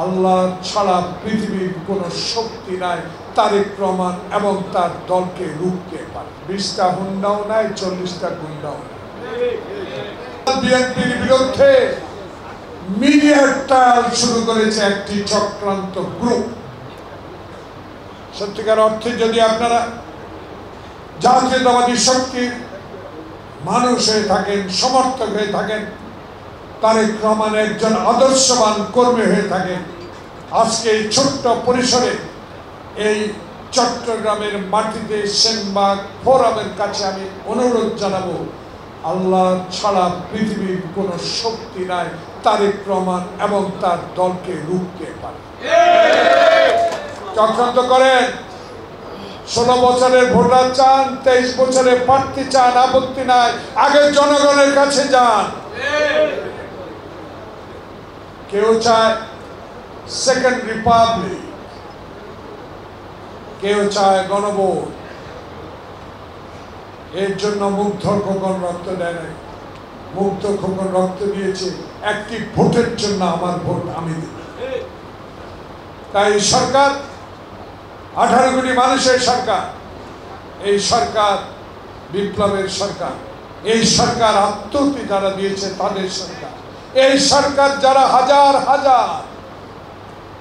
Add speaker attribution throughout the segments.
Speaker 1: আল্লাহ ছাড়া পৃথিবীর কোন শক্তি নাই তারেক রহমান এবং তার দলকে রুখতে পারে। 20টা হুন্ডাও নাই, 40টা গুন্ডাও নাই। বিএনপির বিরুদ্ধে মিডিয়ার ট্রায়াল শুরু করেছে একটি চক্রান্ত গ্রুপ। সত্যিকার অর্থে যদি আপনারা জাতীয়তাবাদী শক্তির মানুষ হয়ে থাকেন, সমর্থক হয়ে থাকেন, তারেক রহমান একজন আদর্শবান কর্মী হয়ে থাকেন, আজকে এই ছোট্ট পরিসরে এই চট্টগ্রামের মাটিতে সেনবাগ ফোরামের কাছে আমি অনুরোধ জানাবো, আল্লাহ ছাড়া পৃথিবীর কোন শক্তি নাই তারেক রহমান এবং তার দলকে রুখতে পারে। চক্রান্ত করেন, 16 বছরের ভোটার চান, 23 বছরের প্রার্থী চান, আপত্তি নাই, আগে জনগণের কাছে যান। কেউ চায় সেকেন্ড রিপাবলিক, কেউ চায় গণভোট। এর জন্য মুগ্ধ খোকন রক্ত দেয় নাই, মুগ্ধ খোকন রক্ত দিয়েছে একটি ভোটের জন্য, আমার ভোট আমি দিব। তাই সরকার 18 কোটি মানুষের সরকার, এই সরকার বিপ্লবের সরকার, এই সরকার আত্মহত্যা যারা দিয়েছে তাদের সরকার, এই সরকার যারা হাজার হাজার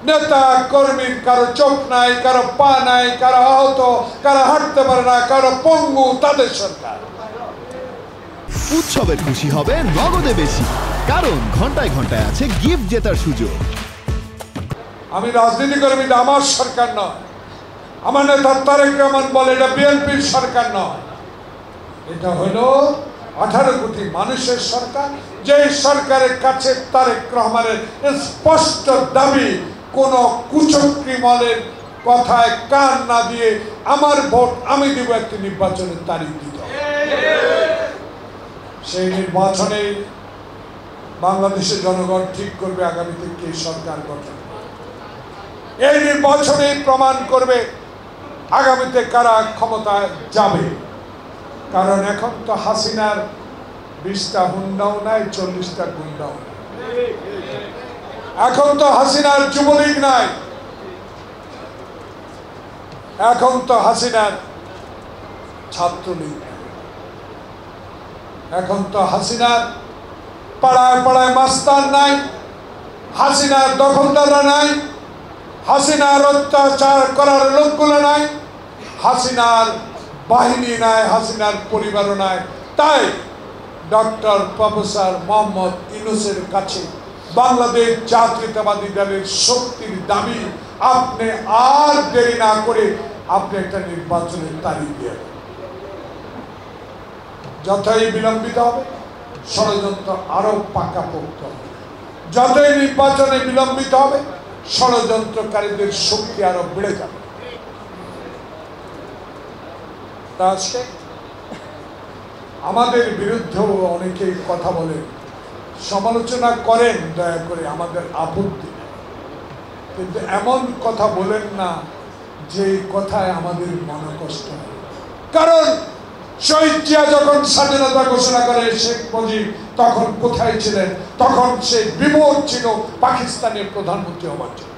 Speaker 1: নেতা কর্মীর কারো চোখ নাই, কারো পা নাই, কারো আহত, কারো হাঁটতে পারে না, কারো পঙ্গু, তাদের সরকার।
Speaker 2: উৎসবের খুশি হবে নগদে বেশি, কারণ ঘন্টায় ঘন্টায় আছে গিফট জেতার সুযোগ।
Speaker 1: আমি রাজনীতি কর্মী, আমার সরকার নয়। আমার নেতা তারেক রহমান বলে এটা বিএনপির সরকার নয়, এটা হলো 18 কোটি মানুষের সরকার। যে সরকারের কাছে তারেক রহমানের স্পষ্ট দাবি, কোন কুচক্রীমলের কথায় কান না দিয়ে আমার ভোট আমি দিব, একটি নির্বাচনের তারিখ দিতে হবে। সেই নির্বাচনে বাংলাদেশের জনগণ ঠিক করবে আগামীতে কে সরকার গঠন। এই নির্বাচনে প্রমাণ করবে আগামীতে কারা ক্ষমতায় যাবে। কারণ এখন তো হাসিনার 20টা হুন্ডাও নাই, 40টা গুন্ডাও নাই। এখন তো হাসিনার যুবলীগ নাই, এখন তো হাসিনার ছাত্রলীগ, এখন তো হাসিনার পাড়ায় পাড়ায় মাস্তান নাই, হাসিনার দখলদাররা নাই, হাসিনার অত্যাচার করার লোকগুলো নাই, হাসিনার বাহিনী নাই, হাসিনার পরিবারও নাই। তাই ডক্টর প্রফেসর মোহাম্মদ ইউনূসের কাছে বাংলাদেশ জাতীয়তাবাদী দলের শক্তির দাবি, আপনি আর দেরি না করে আপনি একটা নির্বাচনের তারিখ দিয়ে দেন। যতই বিলম্বিত হবে ষড়যন্ত্র আরো পাকাপোক্ত হবে, যতই নির্বাচনে বিলম্বিত হবে ষড়যন্ত্রকারীদের শক্তি আরো বেড়ে যাবে। আজকে আমাদের বিরুদ্ধেও অনেকেই কথা বলেন, সমালোচনা করেন, দয়া করে আমাদের আপত্তি, কিন্তু এমন কথা বলেন না যে কথায় আমাদের মনে কষ্ট হয়। কারণ শহীদ জিয়া যখন স্বাধীনতা ঘোষণা করে শেখ মুজিব তখন কোথায় ছিলেন? তখন সে বিমোর ছিল পাকিস্তানের প্রধানমন্ত্রী হওয়ার জন্য।